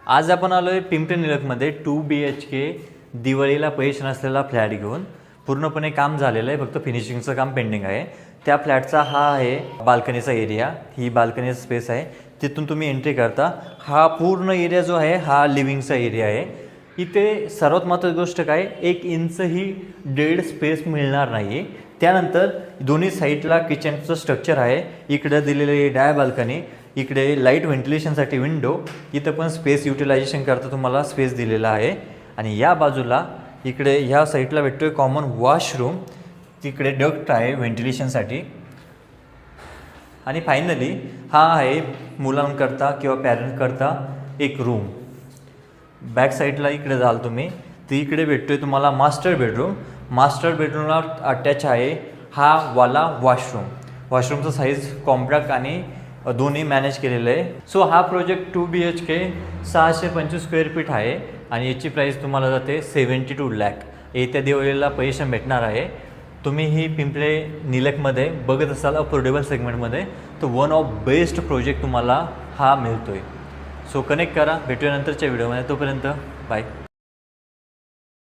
आज आपण आलो आहे पिंपरी निलखमध्ये 2 BHK दिवाळीला पैसे नसलेला फ्लॅट घेऊन. पूर्णपणे काम झालेलं आहे, फक्त फिनिशिंगचं काम पेंडिंग आहे. त्या फ्लॅटचा हा आहे बाल्कनीचा एरिया. ही बाल्कनीचा स्पेस आहे, तिथून तुम्ही एंट्री करता. हा पूर्ण एरिया जो आहे हा लिव्हिंगचा एरिया आहे. इथे सर्वात महत्त्वाची गोष्ट काय, 1 इंचही डेड स्पेस मिळणार नाही. त्यानंतर दोन्ही साईडला किचनचं स्ट्रक्चर आहे. इकडे दिलेली डाय बाल्कनी, इकडे लाईट व्हेंटिलेशनसाठी विंडो, इथं पण स्पेस युटिलायझेशन करता तुम्हाला स्पेस दिलेला आहे. आणि या बाजूला इकडे ह्या साईडला भेटतोय कॉमन वॉशरूम, तिकडे डक्ट आहे व्हेंटिलेशनसाठी. आणि फायनली हा आहे मुलांकरता किंवा पॅरेंटकरता एक रूम. बॅक साईडला इकडे जाल तुम्ही तर इकडे भेटतोय तुम्हाला मास्टर बेडरूम. मास्टर बेडरूमला अटॅच आहे हा वाला वॉशरूम. वॉशरूमचा साईज कॉम्पॅक्ट आणि दोन्ही मॅनेज केलेलं आहे. सो हा प्रोजेक्ट 2 BHK 625 स्क्वेअर फीट आहे आणि याची प्राईस तुम्हाला जाते 72 लाख. येत्या दिवाळीला पैसे भेटणार आहे. तुम्ही ही पिंपळे निलखमध्ये बघत असाल अफोर्डेबल सेगमेंटमध्ये, तर वन ऑफ बेस्ट प्रोजेक्ट तुम्हाला हा मिळतो आहे. सो कनेक्ट करा, भेटूया नंतरच्या व्हिडिओमध्ये. तोपर्यंत बाय.